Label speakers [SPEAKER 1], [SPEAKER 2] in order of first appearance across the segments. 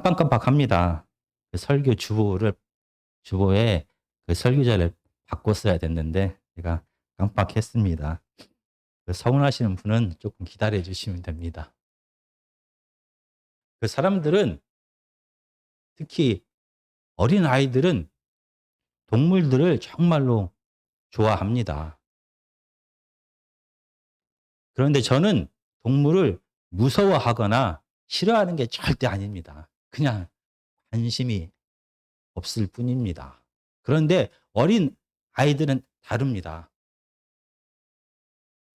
[SPEAKER 1] 깜빡깜빡합니다. 그 설교 주보에 그 설교자를 바꿨어야 됐는데 제가 깜빡했습니다. 그 서운하시는 분은 조금 기다려 주시면 됩니다. 그 사람들은 특히 어린아이들은 동물들을 정말로 좋아합니다. 그런데 저는 동물을 무서워하거나 싫어하는 게 절대 아닙니다. 그냥 관심이 없을 뿐입니다. 그런데 어린아이들은 다릅니다.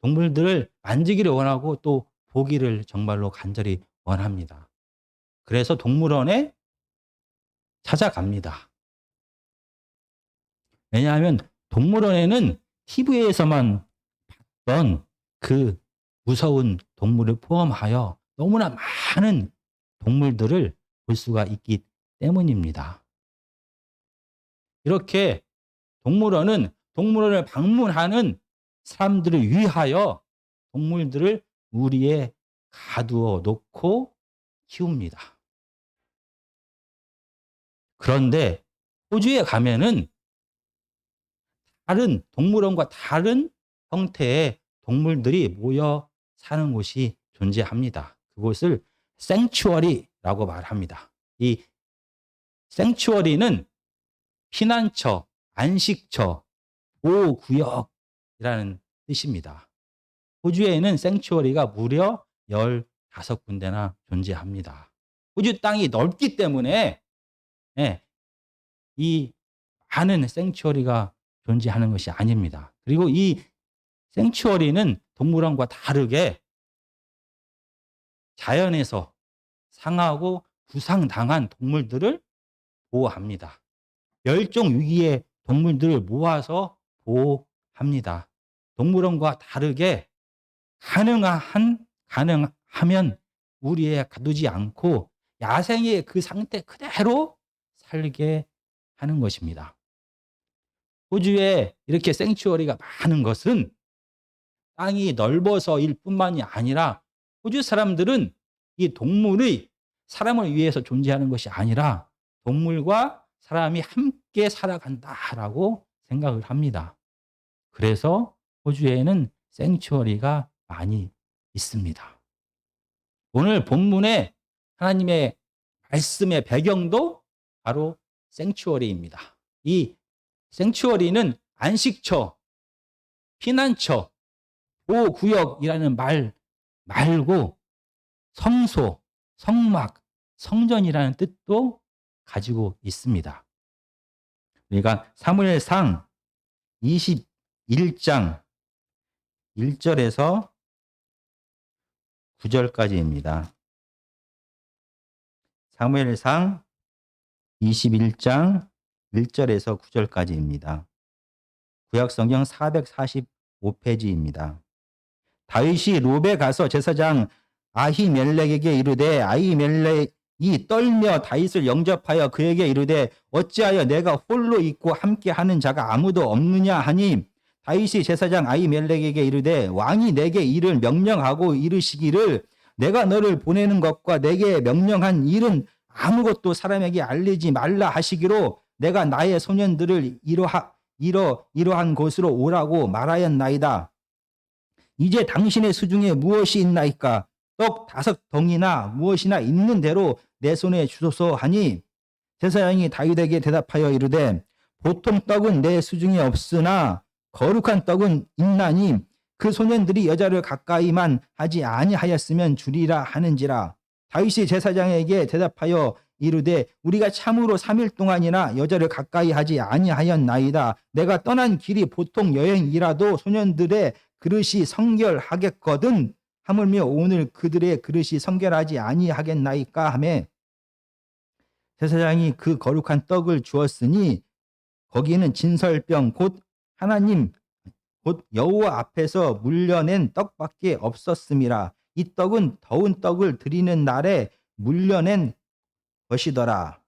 [SPEAKER 1] 동물들을 만지기를 원하고 또 보기를 정말로 간절히 원합니다. 그래서 동물원에 찾아갑니다. 왜냐하면 동물원에는 TV에서만 봤던 그 무서운 동물을 포함하여 너무나 많은 동물들을 볼 수가 있기 때문입니다. 이렇게 동물원은 동물원을 방문하는 사람들을 위하여 동물들을 우리에 가두어 놓고 키웁니다. 그런데 호주에 가면은 다른 동물원과 다른 형태의 동물들이 모여 사는 곳이 존재합니다. 그곳을 생츄어리라고 말합니다. 이 생츄어리는 피난처, 안식처, 보호구역이라는 뜻입니다. 호주에는 생츄어리가 무려 15군데나 존재합니다. 호주 땅이 넓기 때문에 이 많은 생츄어리가 존재하는 것이 아닙니다. 그리고 이 생츄어리는 동물원과 다르게 자연에서 상하고 부상당한 동물들을 보호합니다. 멸종 위기의 동물들을 모아서 보호합니다. 동물원과 다르게 가능하면 우리에 가두지 않고 야생의 그 상태 그대로 살게 하는 것입니다. 호주에 이렇게 생츄어리가 많은 것은 땅이 넓어서일 뿐만이 아니라 호주 사람들은 이 동물의 사람을 위해서 존재하는 것이 아니라 동물과 사람이 함께 살아간다라고 생각을 합니다. 그래서 호주에는 생츄어리가 많이 있습니다. 오늘 본문의 하나님의 말씀의 배경도 바로 생츄어리입니다. 이 생츄어리는 안식처, 피난처, 보호구역이라는 말 말고 성소, 성막, 성전이라는 뜻도 가지고 있습니다. 그러니까 사무엘상 21장 1절에서 9절까지입니다. 사무엘상 21장 1절에서 9절까지입니다. 구약성경 445페이지입니다. 다윗이 롭에 가서 제사장 아히멜렉에게 이르되 아히멜렉이 떨며 다윗을 영접하여 그에게 이르되 어찌하여 내가 홀로 있고 함께하는 자가 아무도 없느냐 하니 다윗이 제사장 아히멜렉에게 이르되 왕이 내게 이를 명령하고 이르시기를 내가 너를 보내는 것과 내게 명령한 일은 아무것도 사람에게 알리지 말라 하시기로 내가 나의 소년들을 이러한 곳으로 오라고 말하였나이다. 이제 당신의 수중에 무엇이 있나이까? 떡 5덩이나 무엇이나 있는 대로 내 손에 주소서 하니 제사장이 다윗에게 대답하여 이르되 보통 떡은 내 수중에 없으나 거룩한 떡은 있나니 그 소년들이 여자를 가까이만 하지 아니하였으면 주리라 하는지라. 다윗이 제사장에게 대답하여 이르되 우리가 참으로 3일 동안이나 여자를 가까이 하지 아니하였나이다. 내가 떠난 길이 보통 여행이라도 소년들의 그릇이 성결하겠거든. 하물며 오늘 그들의 그릇이 성결하지 아니하겠나이까 하매 제사장이 그 거룩한 떡을 주었으니 거기에는 진설병 곧 하나님 곧 여호와 앞에서 물려낸 떡밖에 없었음이라. 이 떡은 더운 떡을 드리는 날에 물려낸 것이더라.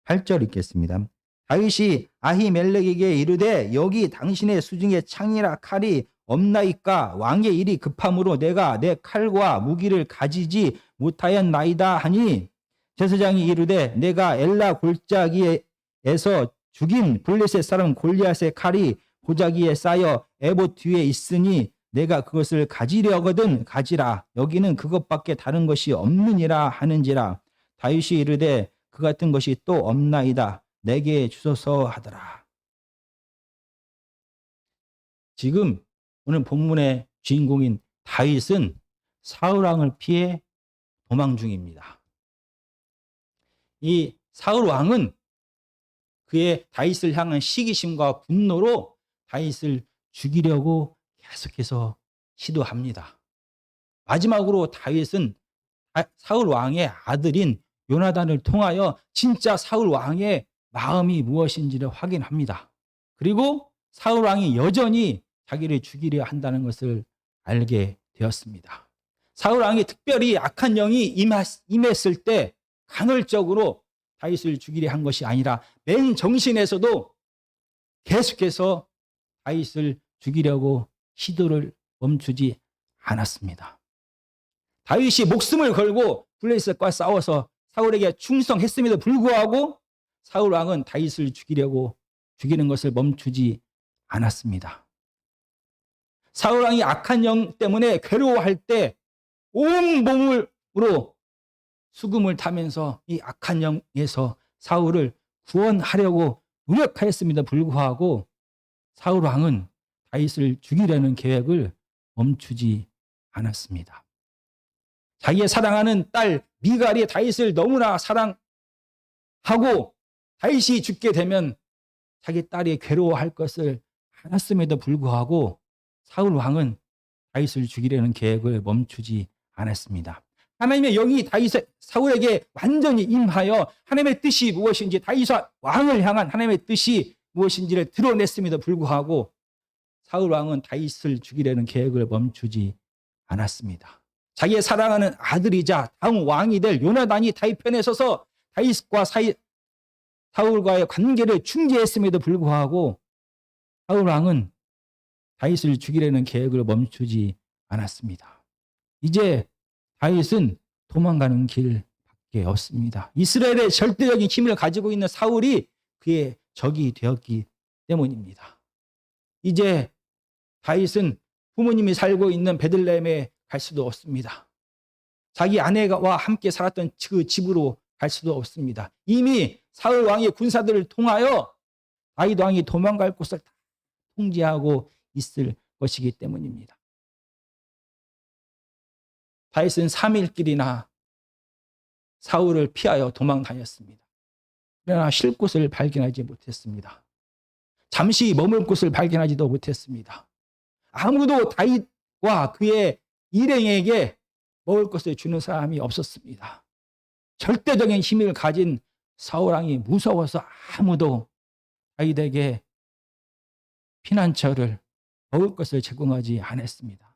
[SPEAKER 1] 8절 읽겠습니다. 다윗이 아히멜렉에게 이르되 여기 당신의 수중에 창이라 칼이 없나이까? 왕의 일이 급함으로 내가 내 칼과 무기를 가지지 못하였나이다 하니 제사장이 이르되 내가 엘라 골짜기에서 죽인 블레셋 사람 골리앗의 칼이 보자기에 쌓여 에봇 뒤에 있으니 내가 그것을 가지려거든 가지라. 여기는 그것밖에 다른 것이 없느니라 하는지라. 다윗이 이르되 그 같은 것이 또 없나이다. 내게 주소서 하더라. 지금 오늘 본문의 주인공인 다윗은 사울 왕을 피해 도망 중입니다. 이 사울 왕은 그의 다윗을 향한 시기심과 분노로 다윗을 죽이려고 계속해서 시도합니다. 마지막으로 다윗은 사울 왕의 아들인 요나단을 통하여 진짜 사울 왕의 마음이 무엇인지를 확인합니다. 그리고 사울 왕이 여전히 자기를 죽이려 한다는 것을 알게 되었습니다. 사울 왕이 특별히 악한 영이 임했을 때 간헐적으로 다윗을 죽이려 한 것이 아니라 맨 정신에서도 계속해서 다윗을 죽이려고 시도를 멈추지 않았습니다. 다윗이 목숨을 걸고 블레셋과 싸워서 사울에게 충성했음에도 불구하고 사울 왕은 다윗을 죽이는 것을 멈추지 않았습니다. 사울 왕이 악한 영 때문에 괴로워할 때 온몸으로 수금을 타면서 이 악한 영에서 사울을 구원하려고 노력하였음에도 불구하고 사울 왕은 다윗을 죽이려는 계획을 멈추지 않았습니다. 자기의 사랑하는 딸 미갈이 다윗을 너무나 사랑하고 다윗이 죽게 되면 자기 딸이 괴로워할 것을 알았음에도 불구하고 사울 왕은 다윗을 죽이려는 계획을 멈추지 않았습니다. 하나님의 영이 사울에게 완전히 임하여 하나님의 뜻이 무엇인지 다윗 왕을 향한 하나님의 뜻이 무엇인지를 드러냈음에도 불구하고 사울 왕은 다윗을 죽이려는 계획을 멈추지 않았습니다. 자기의 사랑하는 아들이자 다음 왕이 될 요나단이 다윗 편에 서서 다윗과 사울과의 관계를 중재했음에도 불구하고 사울 왕은 다윗을 죽이려는 계획을 멈추지 않았습니다. 이제 다윗은 도망가는 길밖에 없습니다. 이스라엘의 절대적인 힘을 가지고 있는 사울이 그의 적이 되었기 때문입니다. 이제 다윗은 부모님이 살고 있는 베들레헴에 갈 수도 없습니다. 자기 아내와 함께 살았던 그 집으로 갈 수도 없습니다. 이미 사울 왕의 군사들을 통하여 다윗 왕이 도망갈 곳을 다 통제하고 있을 것이기 때문입니다. 다윗은 3일 길이나 사울을 피하여 도망 다녔습니다. 그러나 쉴 곳을 발견하지 못했습니다. 잠시 머물 곳을 발견하지도 못했습니다. 아무도 다윗과 그의 일행에게 먹을 것을 주는 사람이 없었습니다. 절대적인 힘을 가진 사울 왕이 무서워서 아무도 다윗에게 피난처를 먹을 것을 제공하지 않았습니다.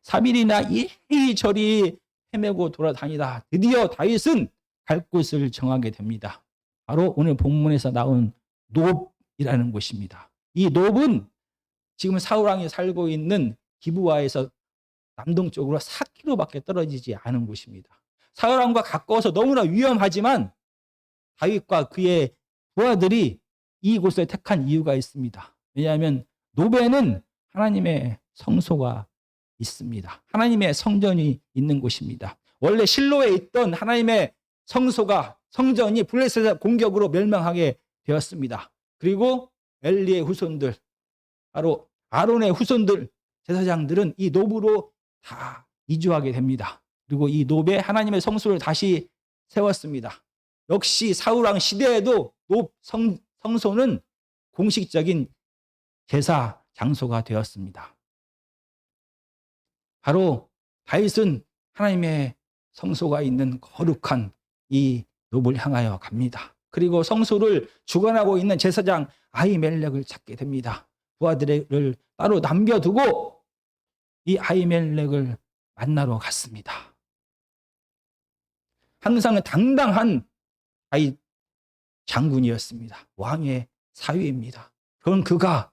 [SPEAKER 1] 3일이나 이리저리 헤매고 돌아다니다 드디어 다윗은 갈 곳을 정하게 됩니다. 바로 오늘 본문에서 나온 놉이라는 곳입니다. 이 놉은 지금 사울 왕이 살고 있는 기브아에서 남동쪽으로 4km밖에 떨어지지 않은 곳입니다. 사울 왕과 가까워서 너무나 위험하지만 다윗과 그의 부하들이 이곳을 택한 이유가 있습니다. 왜냐하면 놉에는 하나님의 성소가 있습니다. 하나님의 성전이 있는 곳입니다. 원래 실로에 있던 하나님의 성전이 블레셋 공격으로 멸망하게 되었습니다. 그리고 엘리의 후손들, 바로 아론의 후손들, 제사장들은 이 놉으로 다 이주하게 됩니다. 그리고 이 놉에 하나님의 성소를 다시 세웠습니다. 역시 사울왕 시대에도 놉 성소는 공식적인 제사 장소가 되었습니다. 바로 다윗은 하나님의 성소가 있는 거룩한 이 놉을 향하여 갑니다. 그리고 성소를 주관하고 있는 제사장 아히멜렉을 찾게 됩니다. 부하들을 따로 남겨두고 이 아히멜렉을 만나러 갔습니다. 항상 당당한 다윗 장군이었습니다. 왕의 사위입니다. 그건 그가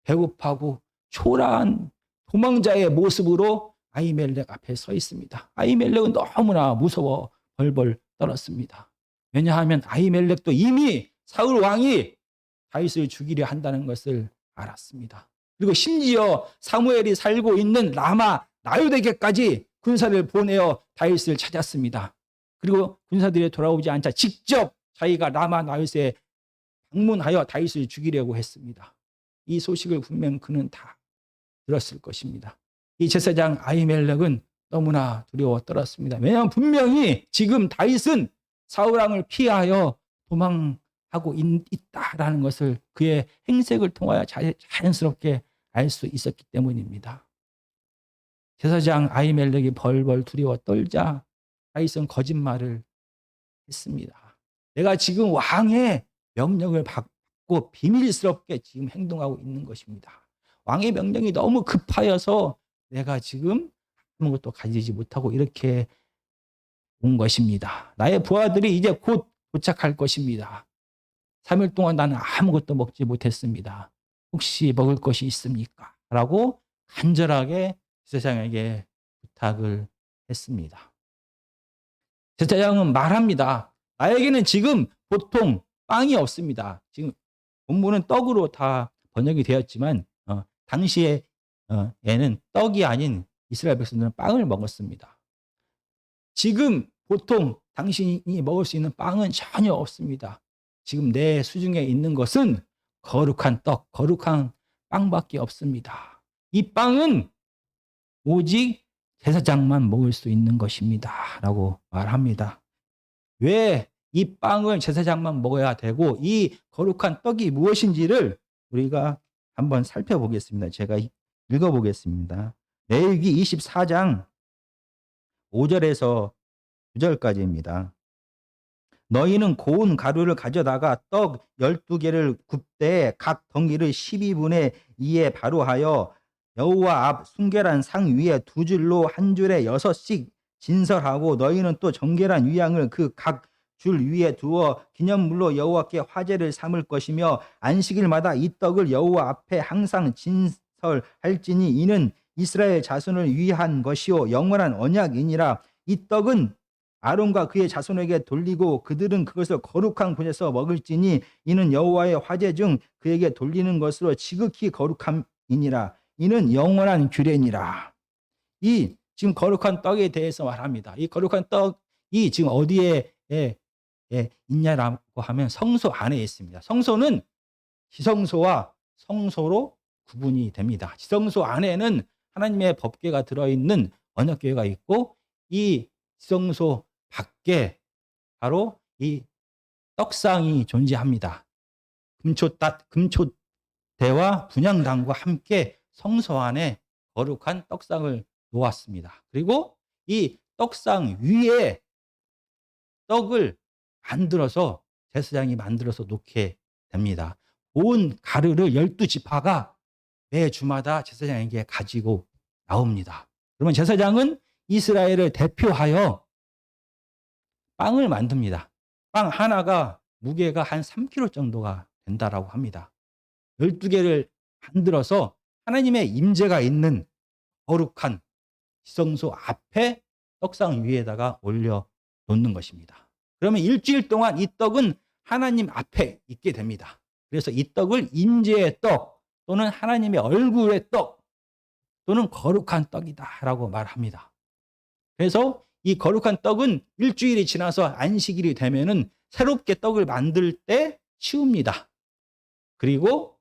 [SPEAKER 1] 배고파고 초라한 도망자의 모습으로 아히멜렉 앞에 서 있습니다. 아히멜렉은 너무나 무서워 벌벌 떨었습니다. 왜냐하면 아히멜렉도 이미 사울 왕이 다윗을 죽이려 한다는 것을 알았습니다. 그리고 심지어 사무엘이 살고 있는 라마 나요대게까지 군사를 보내어 다윗을 찾았습니다. 그리고 군사들이 돌아오지 않자 직접 자기가 라마 나요에 방문하여 다윗을 죽이려고 했습니다. 이 소식을 분명 그는 다 들었을 것입니다. 이 제사장 아히멜렉은 너무나 두려워 떨었습니다. 왜냐하면 분명히 지금 다윗은 사울왕을 피하여 도망하고 있다라는 것을 그의 행색을 통하여 자연스럽게 알 수 있었기 때문입니다. 제사장 아히멜렉이 벌벌 두려워 떨자 다윗은 거짓말을 했습니다. 내가 지금 왕의 명령을 받고 비밀스럽게 지금 행동하고 있는 것입니다. 왕의 명령이 너무 급하여서 내가 지금 아무것도 가지지 못하고 이렇게 온 것입니다. 나의 부하들이 이제 곧 도착할 것입니다. 3일 동안 나는 아무것도 먹지 못했습니다. 혹시 먹을 것이 있습니까? 라고 간절하게 제사장에게 부탁을 했습니다. 제사장은 말합니다. 나에게는 지금 보통 빵이 없습니다. 지금 본문은 떡으로 다 번역이 되었지만 당시에는 떡이 아닌 이스라엘 백성들은 빵을 먹었습니다. 지금 보통 당신이 먹을 수 있는 빵은 전혀 없습니다. 지금 내 수중에 있는 것은 거룩한 떡, 거룩한 빵밖에 없습니다. 이 빵은 오직 제사장만 먹을 수 있는 것입니다. 라고 말합니다. 왜 이 빵을 제사장만 먹어야 되고 이 거룩한 떡이 무엇인지를 우리가 한번 살펴보겠습니다. 제가 읽어보겠습니다. 레위기 24장 5절에서 9절까지입니다. 너희는 고운 가루를 가져다가 떡 12개를 굽되 각 덩이를 12분의 2에 바로 하여 여호와 앞 순결한 상 위에 두 줄로 한 줄에 6씩 진설하고 너희는 또 정결한 위향을 그 각 줄 위에 두어 기념물로 여호와께 화제를 삼을 것이며 안식일마다 이 떡을 여호와 앞에 항상 진설할지니 이는 이스라엘 자손을 위한 것이요 영원한 언약이니라. 이 떡은 아론과 그의 자손에게 돌리고 그들은 그것을 거룩한 곳에서 먹을지니 이는 여호와의 화제 중 그에게 돌리는 것으로 지극히 거룩함이니라. 이는 영원한 규례니라. 이 지금 거룩한 떡에 대해서 말합니다. 이 거룩한 떡이 지금 어디에 있냐라고 하면 성소 안에 있습니다. 성소는 지성소와 성소로 구분이 됩니다. 지성소 안에는 하나님의 법궤가 들어있는 언약궤가 있고 이 지성소 밖에 바로 이 떡상이 존재합니다. 금초대와 분향단과 함께 성소 안에 거룩한 떡상을 놓았습니다. 그리고 이 떡상 위에 떡을 제사장이 만들어서 놓게 됩니다. 고운 가루를 12지파가 매 주마다 제사장에게 가지고 나옵니다. 그러면 제사장은 이스라엘을 대표하여 빵을 만듭니다. 빵 하나가 무게가 한 3kg 정도가 된다라고 합니다. 12개를 만들어서 하나님의 임재가 있는 거룩한 지성소 앞에 떡상 위에다가 올려 놓는 것입니다. 그러면 일주일 동안 이 떡은 하나님 앞에 있게 됩니다. 그래서 이 떡을 임재의 떡 또는 하나님의 얼굴의 떡 또는 거룩한 떡이다라고 말합니다. 그래서 이 거룩한 떡은 일주일이 지나서 안식일이 되면은 새롭게 떡을 만들 때 치웁니다. 그리고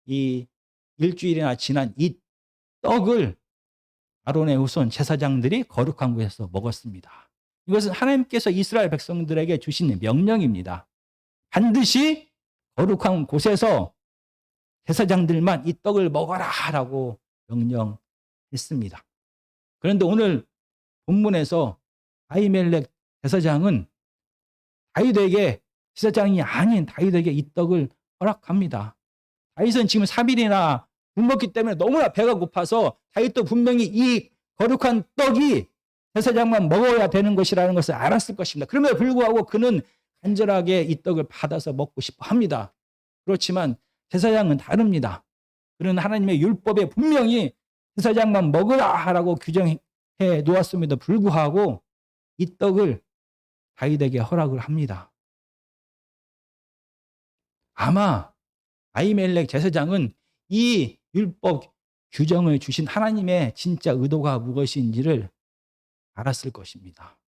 [SPEAKER 1] 이 일주일이나 지난 이 떡을 아론의 후손 제사장들이 거룩한 곳에서 먹었습니다. 이것은 하나님께서 이스라엘 백성들에게 주신 명령입니다. 반드시 거룩한 곳에서 제사장들만 이 떡을 먹어라라고 명령했습니다. 그런데 오늘 본문에서 아히멜렉 제사장은 다윗에게 제사장이 아닌 다윗에게 이 떡을 허락합니다. 다윗은 지금 3일이나 굶었기 때문에 너무나 배가 고파서 다윗도 분명히 이 거룩한 떡이 제사장만 먹어야 되는 것이라는 것을 알았을 것입니다. 그럼에도 불구하고 그는 간절하게 이 떡을 받아서 먹고 싶어 합니다. 그렇지만 제사장은 다릅니다. 그런 하나님의 율법에 분명히 제사장만 먹으라라고 규정해 놓았음에도 불구하고 이 떡을 다윗에게 허락을 합니다. 아마 아히멜렉 제사장은 이 율법 규정을 주신 하나님의 진짜 의도가 무엇인지를 알았을 것입니다.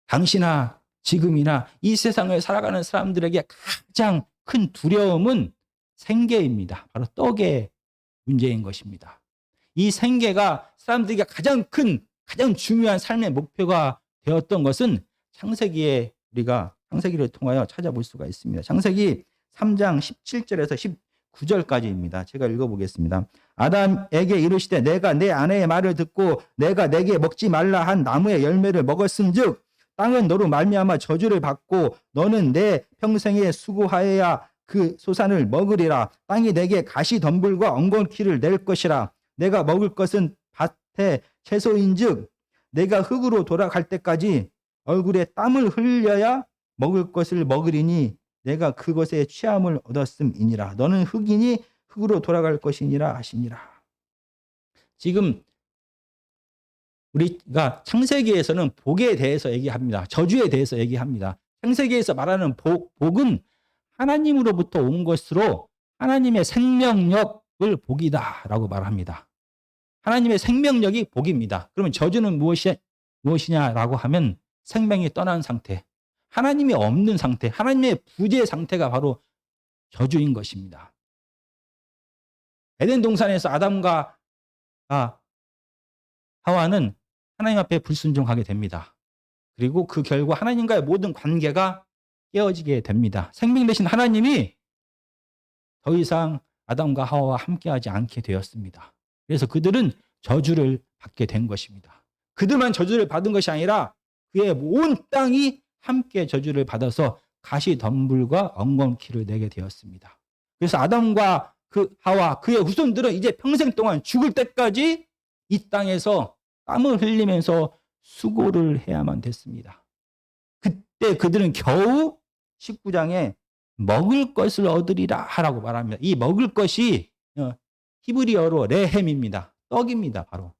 [SPEAKER 1] 당시나 지금이나 이 세상을 살아가는 사람들에게 가장 큰 두려움은 생계입니다. 바로 떡의 문제인 것입니다. 이 생계가 사람들에게 가장 중요한 삶의 목표가 되었던 것은 창세기에 우리가 창세기를 통하여 찾아볼 수가 있습니다. 창세기 3장 17절에서 19절까지입니다. 제가 읽어보겠습니다. 아담에게 이르시되 내가 내 아내의 말을 듣고 내가 내게 먹지 말라 한 나무의 열매를 먹었은즉 땅은 너로 말미암아 저주를 받고 너는 내 평생에 수고하여야 그 소산을 먹으리라. 땅이 내게 가시덤불과 엉겅퀴를 낼 것이라. 내가 먹을 것은 밭의 채소인즉 내가 흙으로 돌아갈 때까지 얼굴에 땀을 흘려야 먹을 것을 먹으리니 내가 그것에 취함을 얻었음이니라. 너는 흙이니 흙으로 돌아갈 것이니라 하시니라. 지금 우리가 창세기에서는 복에 대해서 얘기합니다. 저주에 대해서 얘기합니다. 창세기에서 말하는 복은 하나님으로부터 온 것으로 하나님의 생명력을 복이다라고 말합니다. 하나님의 생명력이 복입니다. 그러면 저주는 무엇이냐라고 하면 생명이 떠난 상태, 하나님이 없는 상태, 하나님의 부재 상태가 바로 저주인 것입니다. 에덴 동산에서 아담과 하와는 하나님 앞에 불순종하게 됩니다. 그리고 그 결과 하나님과의 모든 관계가 깨어지게 됩니다. 생명 되신 하나님이 더 이상 아담과 하와와 함께하지 않게 되었습니다. 그래서 그들은 저주를 받게 된 것입니다. 그들만 저주를 받은 것이 아니라 그의 온 땅이 함께 저주를 받아서 가시덤불과 엉겅퀴를 내게 되었습니다. 그래서 아담과 그 하와 그의 후손들은 이제 평생 동안 죽을 때까지 이 땅에서 땀을 흘리면서 수고를 해야만 됐습니다. 그때 그들은 겨우 19장에 먹을 것을 얻으리라 하라고 말합니다. 이 먹을 것이 히브리어로 레헴입니다. 떡입니다. 바로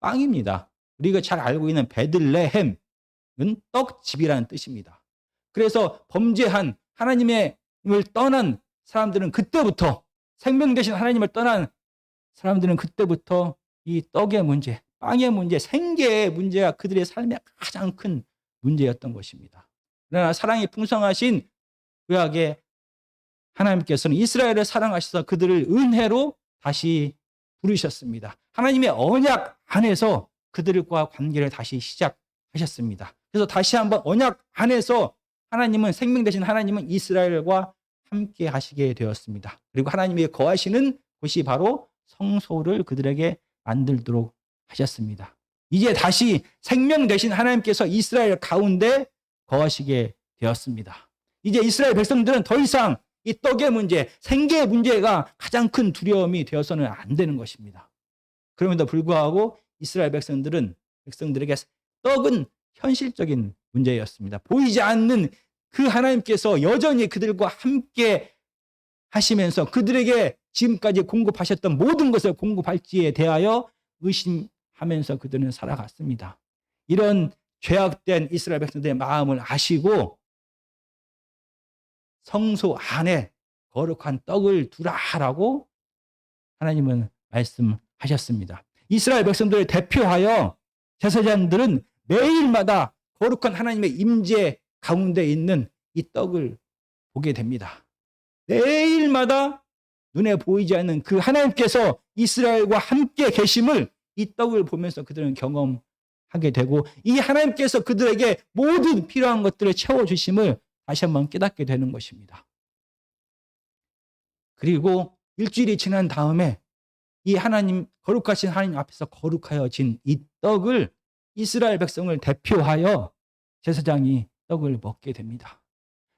[SPEAKER 1] 빵입니다. 우리가 잘 알고 있는 베들레헴은 떡집이라는 뜻입니다. 그래서 범죄한 하나님을 떠난 사람들은 그때부터, 생명 되신 하나님을 떠난 사람들은 그때부터 이 떡의 문제, 빵의 문제, 생계의 문제가 그들의 삶의 가장 큰 문제였던 것입니다. 그러나 사랑이 풍성하신 구약의 하나님께서는 이스라엘을 사랑하셔서 그들을 은혜로 다시 부르셨습니다. 하나님의 언약 안에서 그들과 관계를 다시 시작하셨습니다. 그래서 다시 한번 언약 안에서 하나님은, 생명 되신 하나님은 이스라엘과 함께 하시게 되었습니다. 그리고 하나님이 거하시는 곳이 바로 성소를 그들에게 만들도록 하셨습니다. 이제 다시 생명 되신 하나님께서 이스라엘 가운데 거하시게 되었습니다. 이제 이스라엘 백성들은 더 이상 이 떡의 문제, 생계의 문제가 가장 큰 두려움이 되어서는 안 되는 것입니다. 그럼에도 불구하고 이스라엘 백성들에게 떡은 현실적인 문제였습니다. 보이지 않는 그 하나님께서 여전히 그들과 함께 하시면서 그들에게 지금까지 공급하셨던 모든 것을 공급할지에 대하여 의심하면서 그들은 살아갔습니다. 이런 죄악된 이스라엘 백성들의 마음을 아시고 성소 안에 거룩한 떡을 두라라고 하나님은 말씀하셨습니다. 이스라엘 백성들을 대표하여 제사장들은 매일마다 거룩한 하나님의 임재 가운데 있는 이 떡을 보게 됩니다. 매일마다 눈에 보이지 않는 그 하나님께서 이스라엘과 함께 계심을 이 떡을 보면서 그들은 경험하게 되고, 이 하나님께서 그들에게 모든 필요한 것들을 채워주심을 다시 한번 깨닫게 되는 것입니다. 그리고 일주일이 지난 다음에 이 하나님, 거룩하신 하나님 앞에서 거룩하여진 이 떡을 이스라엘 백성을 대표하여 제사장이 떡을 먹게 됩니다.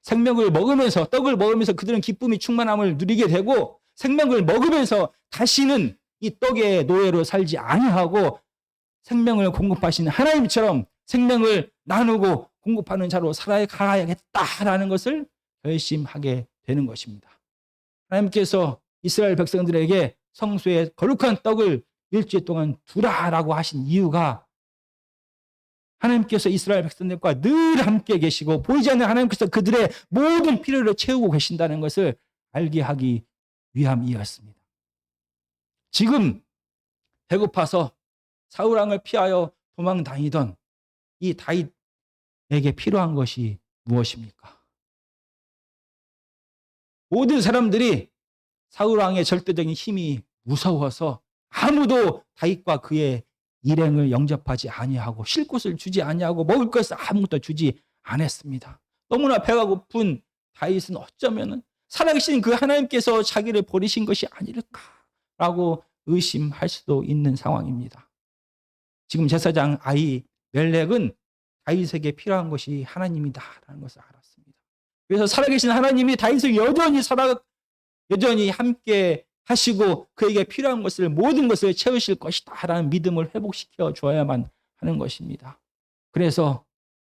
[SPEAKER 1] 생명을 먹으면서, 떡을 먹으면서 그들은 기쁨이 충만함을 누리게 되고, 생명을 먹으면서 다시는 이 떡의 노예로 살지 아니하고 생명을 공급하시는 하나님처럼 생명을 나누고 공급하는 자로 살아가야겠다라는 것을 결심하게 되는 것입니다. 하나님께서 이스라엘 백성들에게 성소에 거룩한 떡을 일주일 동안 두라라고 하신 이유가 하나님께서 이스라엘 백성들과 늘 함께 계시고 보이지 않는 하나님께서 그들의 모든 필요를 채우고 계신다는 것을 알게 하기 위함이었습니다. 지금 배고파서 사울 왕을 피하여 도망 다니던 이 다윗에게 필요한 것이 무엇입니까? 모든 사람들이 사울 왕의 절대적인 힘이 무서워서 아무도 다윗과 그의 일행을 영접하지 아니하고 쉴 곳을 주지 아니하고 먹을 것을 아무것도 주지 않았습니다. 너무나 배가 고픈 다윗은 어쩌면 살아계신 그 하나님께서 자기를 버리신 것이 아닐까라고 의심할 수도 있는 상황입니다. 지금 제사장 아히멜렉은 다윗에게 필요한 것이 하나님이다라는 것을 알았습니다. 그래서 살아계신 하나님이 다윗을 여전히 함께 하시고 그에게 필요한 것을 모든 것을 채우실 것이다라는 믿음을 회복시켜 줘야만 하는 것입니다. 그래서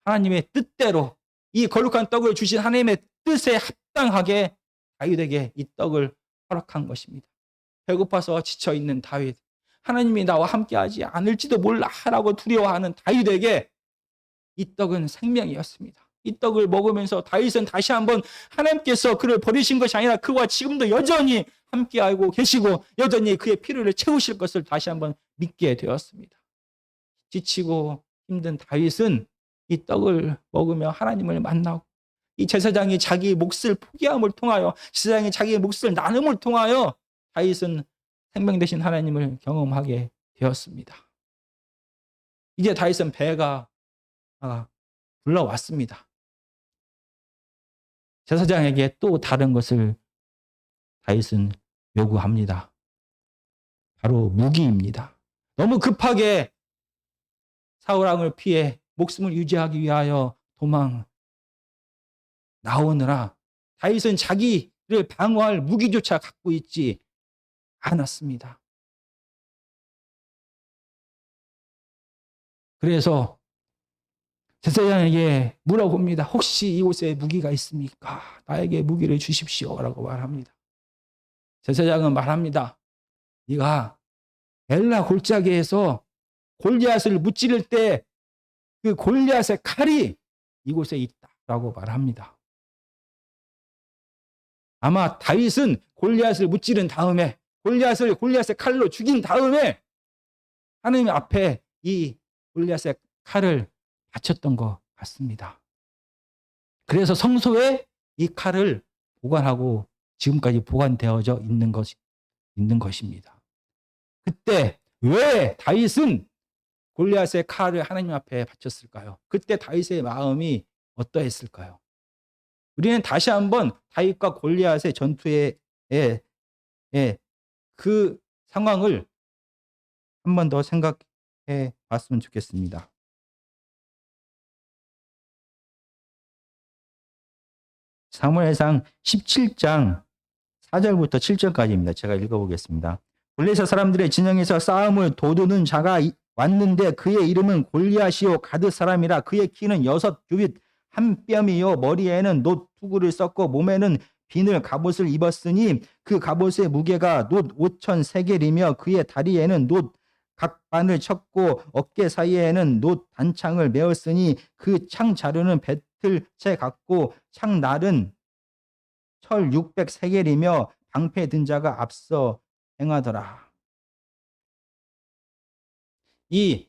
[SPEAKER 1] 하나님의 뜻대로 이 거룩한 떡을 주신 하나님의 뜻에 합당하게 다윗에게 이 떡을 허락한 것입니다. 배고파서 지쳐있는 다윗, 하나님이 나와 함께하지 않을지도 몰라라고 두려워하는 다윗에게 이 떡은 생명이었습니다. 이 떡을 먹으면서 다윗은 다시 한번 하나님께서 그를 버리신 것이 아니라 그와 지금도 여전히 함께하고 계시고 여전히 그의 필요를 채우실 것을 다시 한번 믿게 되었습니다. 지치고 힘든 다윗은 이 떡을 먹으며 하나님을 만나고 이 제사장이 자기 몫을 포기함을 통하여 제사장이 자기의 몫을 나눔을 통하여 다윗은 생명 되신 하나님을 경험하게 되었습니다. 이제 다윗은 배가 불러왔습니다. 제사장에게 또 다른 것을 다윗은 요구합니다. 바로 무기입니다. 너무 급하게 사울 왕을 피해 목숨을 유지하기 위하여 도망 나오느라 다윗은 자기를 방어할 무기조차 갖고 있지 않았습니다. 그래서 제사장에게 물어봅니다. 혹시 이곳에 무기가 있습니까? 나에게 무기를 주십시오라고 말합니다. 제사장은 말합니다. 네가 엘라 골짜기에서 골리앗을 무찌를 때 그 골리앗의 칼이 이곳에 있다라고 말합니다. 아마 다윗은 골리앗을 무찌른 다음에 골리앗의 칼로 죽인 다음에 하나님 앞에 이 골리앗의 칼을 바쳤던 것 같습니다. 그래서 성소에 이 칼을 보관하고 지금까지 보관되어져 있는 것입니다. 그때 왜 다윗은 골리앗의 칼을 하나님 앞에 바쳤을까요? 그때 다윗의 마음이 어떠했을까요? 우리는 다시 한번 다윗과 골리앗의 전투의 그 상황을 한 번 더 생각해 봤으면 좋겠습니다. 사무엘상 17장 4절부터 7절까지입니다. 제가 읽어보겠습니다. 블레셋 사람들의 진영에서 싸움을 도두는 자가 왔는데 그의 이름은 골리앗이요 가드 사람이라. 그의 키는 6규빗 한 뼘이요 머리에는 놋 투구를 썼고 몸에는 비늘 갑옷을 입었으니 그 갑옷의 무게가 놋 5천 세겔이며 그의 다리에는 놋 각반을 쳤고 어깨 사이에는 놋 단창을 메었으니 그 창 자루는 배틀채 같고 창날은 철 600 세겔이며 방패 든 자가 앞서 행하더라. 이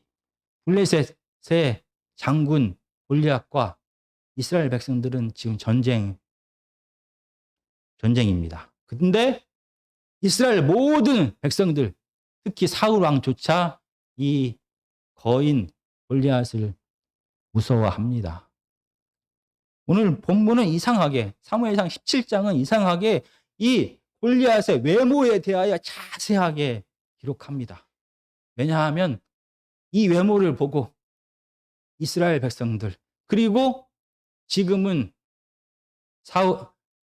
[SPEAKER 1] 블레셋의 장군 골리앗과 이스라엘 백성들은 지금 전쟁입니다. 그런데 이스라엘 모든 백성들, 특히 사울 왕조차 이 거인 골리앗을 무서워합니다. 오늘 본문은 이상하게 사무엘상 17장은 이상하게 이 골리앗의 외모에 대하여 자세하게 기록합니다. 왜냐하면 이 외모를 보고 이스라엘 백성들 그리고 지금은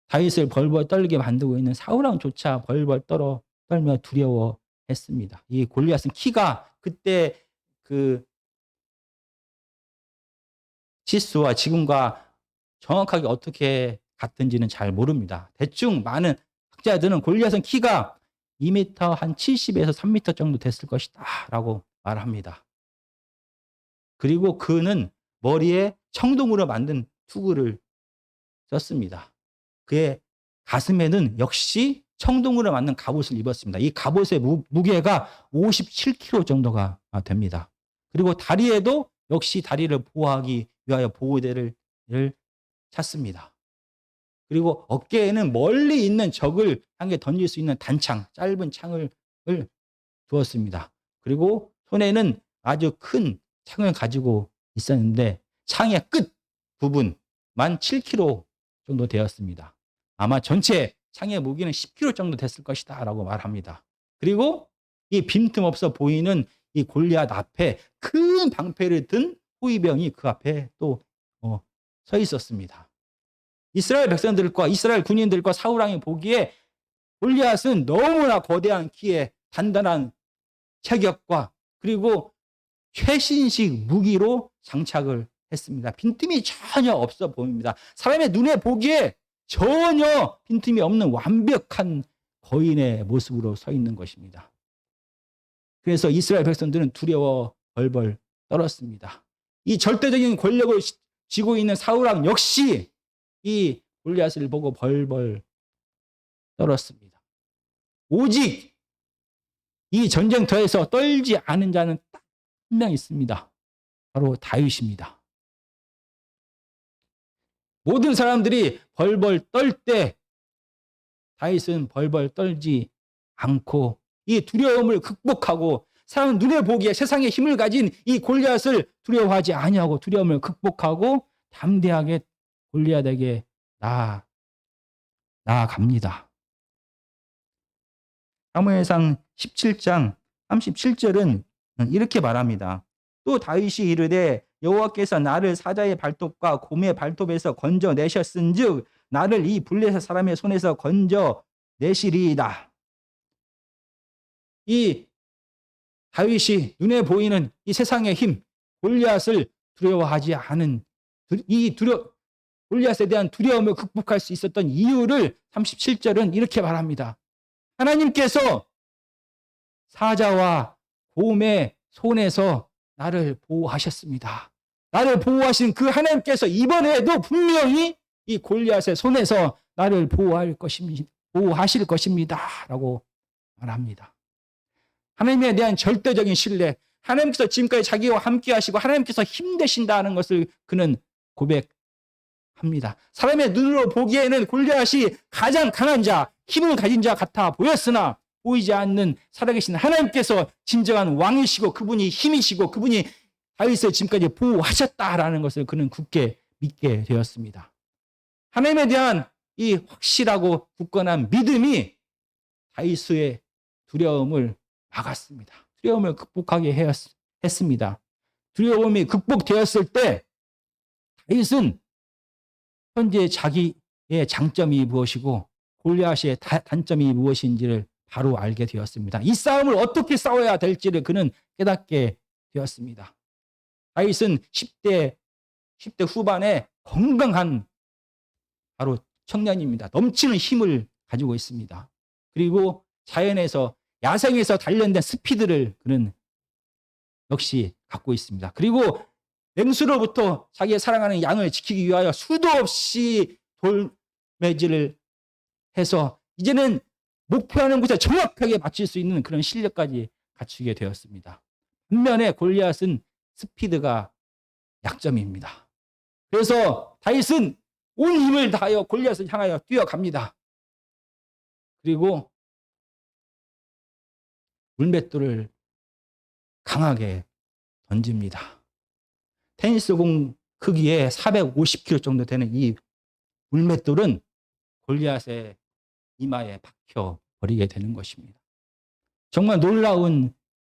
[SPEAKER 1] 다윗을 벌벌 떨게 만들고 있는 사울 왕조차 벌벌 떨며 두려워했습니다. 이 골리앗은 키가 그때 그 치수와 지금과 정확하게 어떻게 같은지는 잘 모릅니다. 대충 많은 학자들은 골리앗은 키가 2m 한 70에서 3m 정도 됐을 것이다 라고 말합니다. 그리고 그는 머리에 청동으로 만든 투구를 썼습니다. 그의 가슴에는 역시 청동으로 만든 갑옷을 입었습니다. 이 갑옷의 무게가 57kg 정도가 됩니다. 그리고 다리에도 역시 다리를 보호하기 위하여 보호대를 찼습니다. 그리고 어깨에는 멀리 있는 적을 향해 던질 수 있는 단창, 짧은 창을 두었습니다. 그리고 손에는 아주 큰 창을 가지고 있었는데 창의 끝 부분만 7kg 정도 되었습니다. 아마 전체 창의 무게는 10kg 정도 됐을 것이다 라고 말합니다. 그리고 이 빈틈없어 보이는 이 골리앗 앞에 큰 방패를 든 호위병이 그 앞에 또 서 있었습니다. 이스라엘 백성들과 이스라엘 군인들과 사울 왕이 보기에 골리앗은 너무나 거대한 키에 단단한 체격과 그리고 최신식 무기로 장착을 했습니다. 빈틈이 전혀 없어 보입니다. 사람의 눈에 보기에 전혀 빈틈이 없는 완벽한 거인의 모습으로 서 있는 것입니다. 그래서 이스라엘 백성들은 두려워 벌벌 떨었습니다. 이 절대적인 권력을 쥐고 있는 사울 왕 역시 이 골리앗을 보고 벌벌 떨었습니다. 오직 이 전쟁터에서 떨지 않은 자는 딱 한 명 있습니다. 바로 다윗입니다. 모든 사람들이 벌벌 떨 때 다윗은 벌벌 떨지 않고 이 두려움을 극복하고 사람 눈에 보기에 세상에 힘을 가진 이 골리앗을 두려워하지 아니하고 두려움을 극복하고 담대하게 골리앗에게 나아갑니다. 사무엘상 17장 37절은 이렇게 말합니다. 또 다윗이 이르되 여호와께서 나를 사자의 발톱과 곰의 발톱에서 건져내셨은즉 나를 이 블레셋 사람의 손에서 건져내시리이다. 이 다윗이 눈에 보이는 이 세상의 힘 골리앗을 두려워하지 않은 골리앗에 대한 두려움을 극복할 수 있었던 이유를 37절은 이렇게 말합니다. 하나님께서 사자와 곰의 손에서 나를 보호하셨습니다. 나를 보호하신 그 하나님께서 이번에도 분명히 이 골리앗의 손에서 나를 보호하실 것입니다. 라고 말합니다. 하나님에 대한 절대적인 신뢰, 하나님께서 지금까지 자기와 함께 하시고 하나님께서 힘내신다는 것을 그는 고백합니다. 사람의 눈으로 보기에는 골리앗이 가장 강한 자, 힘을 가진 자 같아 보였으나 보이지 않는 살아계신 하나님께서 진정한 왕이시고 그분이 힘이시고 그분이 다윗을 지금까지 보호하셨다라는 것을 그는 굳게 믿게 되었습니다. 하나님에 대한 이 확실하고 굳건한 믿음이 다윗의 두려움을 막았습니다. 두려움을 극복하게 했습니다. 두려움이 극복되었을 때 다윗은 현재 자기의 장점이 무엇이고 골리앗의 단점이 무엇인지를 바로 알게 되었습니다. 이 싸움을 어떻게 싸워야 될지를 그는 깨닫게 되었습니다. 다윗은 10대 후반에 건강한 바로 청년입니다. 넘치는 힘을 가지고 있습니다. 그리고 자연에서 야생에서 단련된 스피드를 그는 역시 갖고 있습니다. 그리고 맹수로부터 자기의 사랑하는 양을 지키기 위하여 수도 없이 돌매질을 해서 이제는 목표하는 곳에 정확하게 맞출 수 있는 그런 실력까지 갖추게 되었습니다. 반면에 골리앗은 스피드가 약점입니다. 그래서 다윗은 온 힘을 다하여 골리앗을 향하여 뛰어갑니다. 그리고 물맷돌을 강하게 던집니다. 테니스공 크기에 450kg 정도 되는 이 물맷돌은 골리앗의 이마에 박혀 버리게 되는 것입니다. 정말 놀라운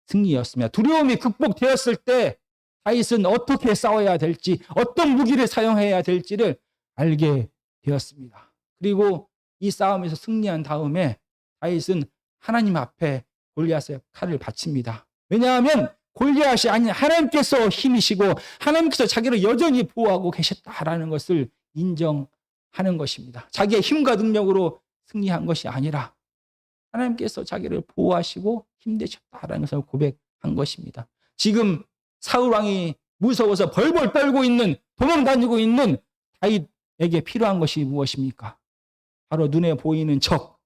[SPEAKER 1] 승리였습니다. 두려움이 극복되었을 때 다윗은 어떻게 싸워야 될지, 어떤 무기를 사용해야 될지를 알게 되었습니다. 그리고 이 싸움에서 승리한 다음에 다윗은 하나님 앞에 골리앗의 칼을 바칩니다. 왜냐하면 골리앗이 아닌 하나님께서 힘이시고 하나님께서 자기를 여전히 보호하고 계셨다라는 것을 인정하는 것입니다. 자기의 힘과 능력으로 승리한 것이 아니라 하나님께서 자기를 보호하시고 힘내셨다라는 것을 고백한 것입니다. 지금 사울 왕이 무서워서 벌벌 떨고 있는, 도망다니고 있는 다윗에게 필요한 것이 무엇입니까? 바로 눈에 보이는 적,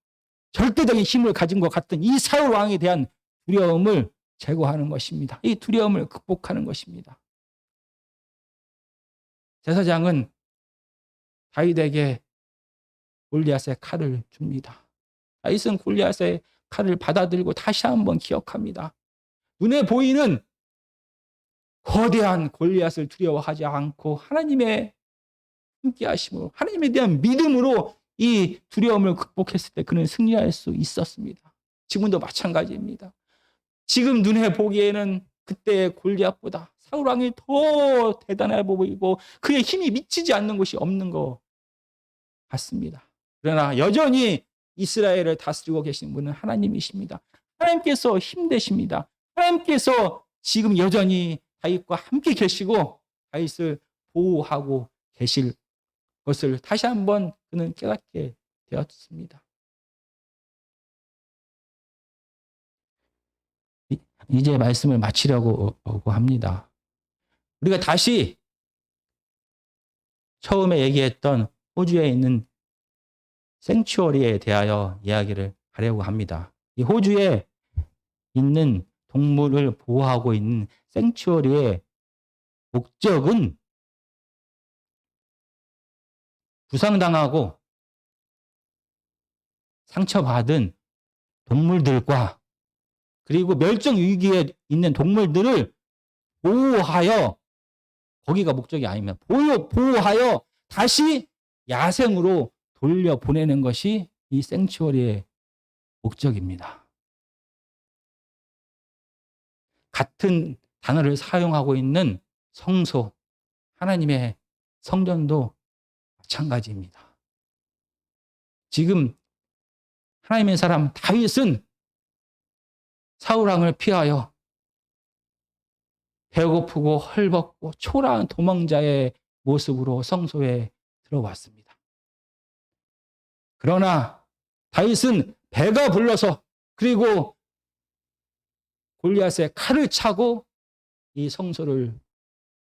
[SPEAKER 1] 절대적인 힘을 가진 것 같은 이 사울 왕에 대한 두려움을 제거하는 것입니다. 이 두려움을 극복하는 것입니다. 제사장은 다윗에게 골리앗의 칼을 줍니다. 다윗은 골리앗의 칼을 받아들고 다시 한번 기억합니다. 눈에 보이는 거대한 골리앗을 두려워하지 않고 하나님의 함께하심으로, 하나님에 대한 믿음으로 이 두려움을 극복했을 때 그는 승리할 수 있었습니다. 지금도 마찬가지입니다. 지금 눈에 보기에는 그때의 골리앗보다 사울 왕이 더 대단해 보이고 그의 힘이 미치지 않는 곳이 없는 것 같습니다. 그러나 여전히 이스라엘을 다스리고 계신 분은 하나님이십니다. 하나님께서 힘내십니다. 하나님께서 지금 여전히 다윗과 함께 계시고 다윗을 보호하고 계실 것을 다시 한번 그는 깨닫게 되었습니다. 이제 말씀을 마치려고 합니다. 우리가 다시 처음에 얘기했던 호주에 있는 생츄어리에 대하여 이야기를 하려고 합니다. 이 호주에 있는 동물을 보호하고 있는 생츄어리의 목적은 부상당하고 상처받은 동물들과 그리고 멸종 위기에 있는 동물들을 보호하여, 거기가 목적이 아니면 보호하여 다시 야생으로 돌려보내는 것이 이 생츄어리의 목적입니다. 같은 단어를 사용하고 있는 성소, 하나님의 성전도 마찬가지입니다. 지금 하나님의 사람 다윗은 사울 왕을 피하여 배고프고 헐벗고 초라한 도망자의 모습으로 성소에 들어왔습니다. 그러나 다윗은 배가 불러서 그리고 골리앗의 칼을 차고 이 성소를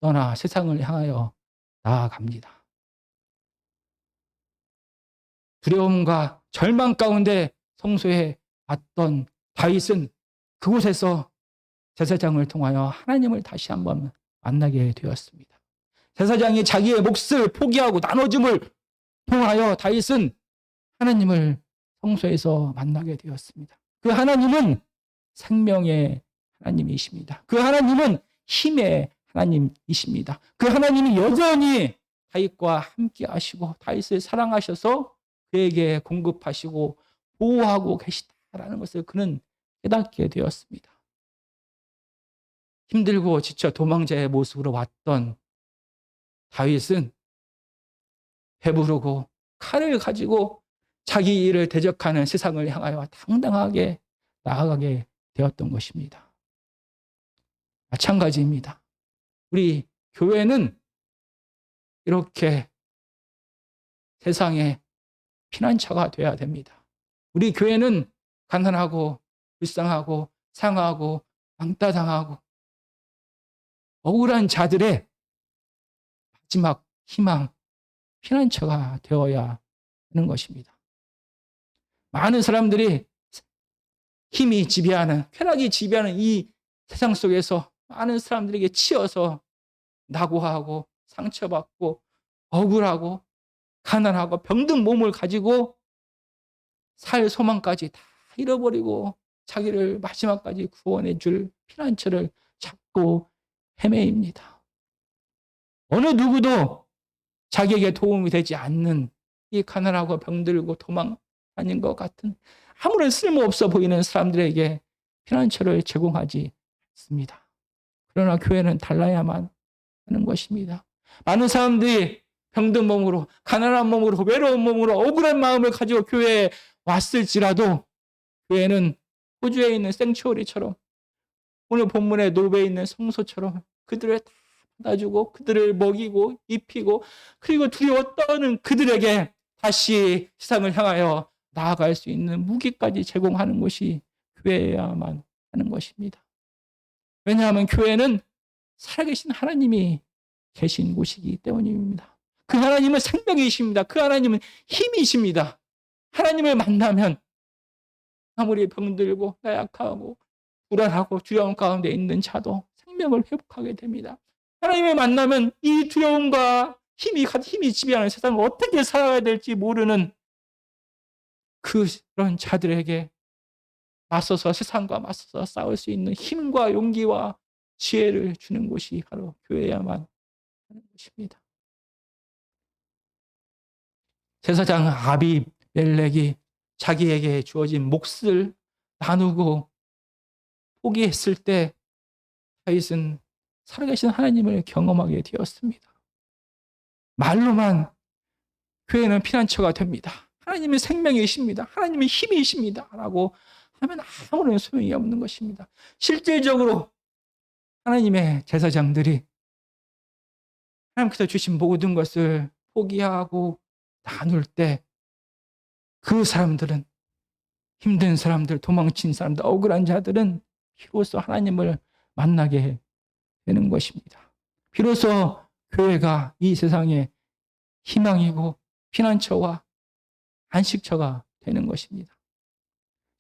[SPEAKER 1] 떠나 세상을 향하여 나아갑니다. 두려움과 절망 가운데 성소에 왔던 다윗은 그곳에서 제사장을 통하여 하나님을 다시 한번 만나게 되었습니다. 제사장이 자기의 몫을 포기하고 나눠줌을 통하여 다윗은 하나님을 성소에서 만나게 되었습니다. 그 하나님은 생명의 하나님이십니다. 그 하나님은 힘의 하나님이십니다. 그 하나님이 여전히 다윗과 함께 하시고 다윗을 사랑하셔서 그에게 공급하시고 보호하고 계시다라는 것을 그는 깨닫게 되었습니다. 힘들고 지쳐 도망자의 모습으로 왔던 다윗은 배부르고 칼을 가지고 자기 일을 대적하는 세상을 향하여 당당하게 나아가게 되었던 것입니다. 마찬가지입니다. 우리 교회는 이렇게 세상의 피난처가 되어야 됩니다. 우리 교회는 가난하고 불쌍하고 상하고 왕따당하고 억울한 자들의 마지막 희망, 피난처가 되어야 하는 것입니다. 많은 사람들이 힘이 지배하는, 쾌락이 지배하는 이 세상 속에서 많은 사람들에게 치여서 낙오하고 상처받고 억울하고 가난하고 병든 몸을 가지고 살 소망까지 다 잃어버리고 자기를 마지막까지 구원해 줄 피난처를 찾고 헤매입니다. 어느 누구도 자기에게 도움이 되지 않는 이 가난하고 병들고 도망 다닌 것 같은 아무런 쓸모없어 보이는 사람들에게 피난처를 제공하지 않습니다. 그러나 교회는 달라야만 하는 것입니다. 많은 사람들이 병든 몸으로, 가난한 몸으로, 외로운 몸으로, 억울한 마음을 가지고 교회에 왔을지라도 교회는 호주에 있는 생츄어리처럼 오늘 본문의 노베에 있는 성소처럼 그들을 다 받아주고 그들을 먹이고 입히고 그리고 두려워 떠는 그들에게 다시 세상을 향하여
[SPEAKER 2] 나아갈 수 있는 무기까지 제공하는 것이 교회여야만 하는 것입니다. 왜냐하면 교회는 살아계신 하나님이 계신 곳이기 때문입니다. 그 하나님은 생명이십니다. 그 하나님은 힘이십니다. 하나님을 만나면 아무리 병들고 나약하고 불안하고 두려움 가운데 있는 자도 생명을 회복하게 됩니다. 하나님을 만나면 이 두려움과 힘이 지배하는 세상을 어떻게 살아가야 될지 모르는 그런 자들에게 세상과 맞서서 싸울 수 있는 힘과 용기와 지혜를 주는 곳이 바로 교회야만 하는 것입니다. 제사장 아비멜렉이 자기에게 주어진 몫을 나누고 포기했을 때 다윗은 살아계신 하나님을 경험하게 되었습니다. 말로만 교회는 피난처가 됩니다. 하나님은 생명이십니다. 하나님은 힘이십니다. 라고 하면 아무런 소용이 없는 것입니다. 실질적으로 하나님의 제사장들이 하나님께서 주신 모든 것을 포기하고 나눌 때 그 사람들은, 힘든 사람들, 도망친 사람들, 억울한 자들은 비로소 하나님을 만나게 되는 것입니다. 비로소 교회가 이 세상의 희망이고 피난처와 안식처가 되는 것입니다.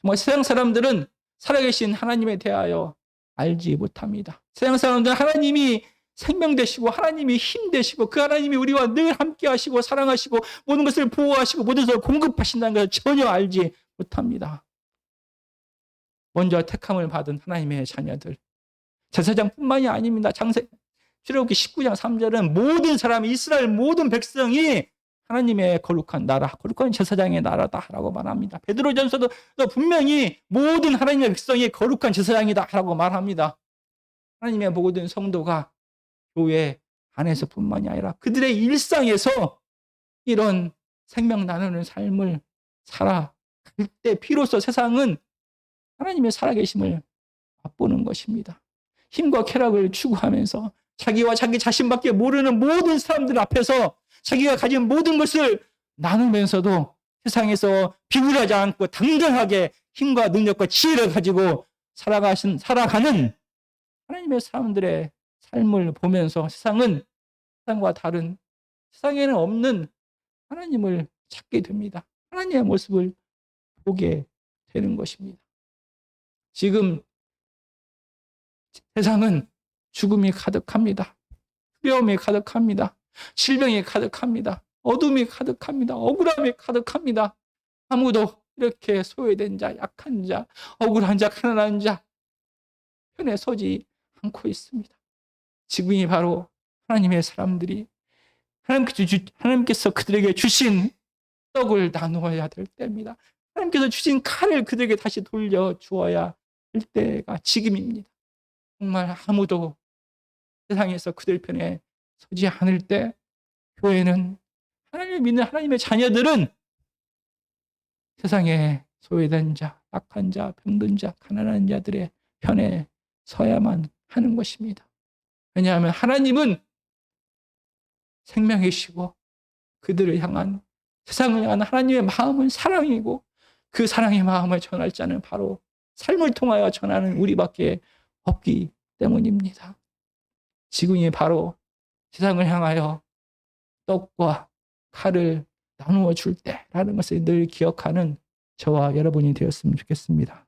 [SPEAKER 2] 정말 세상 사람들은 살아계신 하나님에 대하여 알지 못합니다. 세상 사람들은 하나님이 생명 되시고 하나님이 힘 되시고 그 하나님이 우리와 늘 함께 하시고 사랑하시고 모든 것을 보호하시고 모든 것을 공급하신다는 것을 전혀 알지 못합니다. 먼저 택함을 받은 하나님의 자녀들, 제사장뿐만이 아닙니다. 출애굽기 19장 3절은 모든 사람이, 이스라엘 모든 백성이 하나님의 거룩한 나라, 거룩한 제사장의 나라다라고 말합니다. 베드로전서도 분명히 모든 하나님의 백성이 거룩한 제사장이다라고 말합니다. 하나님의 모든 성도가 교회 안에서뿐만이 아니라 그들의 일상에서 이런 생명 나누는 삶을 살아갈 때 비로소 세상은 하나님의 살아계심을 맛보는 것입니다. 힘과 쾌락을 추구하면서 자기와 자기 자신밖에 모르는 모든 사람들 앞에서 자기가 가진 모든 것을 나누면서도 세상에서 비굴하지 않고 당당하게 힘과 능력과 지혜를 가지고 살아가는 하나님의 사람들의 삶을 보면서 세상과 다른, 세상에는 없는 하나님을 찾게 됩니다. 하나님의 모습을 보게 되는 것입니다. 지금 세상은 죽음이 가득합니다. 두려움이 가득합니다. 질병이 가득합니다. 어둠이 가득합니다. 억울함이 가득합니다. 아무도 이렇게 소외된 자, 약한 자, 억울한 자, 가난한 자 편에 서지 않고 있습니다. 지금이 바로 하나님의 사람들이 하나님께서 그들에게 주신 떡을 나누어야 될 때입니다. 하나님께서 주신 칼을 그들에게 다시 돌려주어야 할 때가 지금입니다. 정말 아무도 세상에서 그들 편에 서지 않을 때 교회는, 하나님을 믿는 하나님의 자녀들은 세상에 소외된 자, 약한 자, 병든 자, 가난한 자들의 편에 서야만 하는 것입니다. 왜냐하면 하나님은 생명이시고 그들을 향한, 세상을 향한 하나님의 마음은 사랑이고 그 사랑의 마음을 전할 자는 바로 삶을 통하여 전하는 우리밖에 없기 때문입니다. 지금이 바로 세상을 향하여 떡과 칼을 나누어 줄 때라는 것을 늘 기억하는 저와 여러분이 되었으면 좋겠습니다.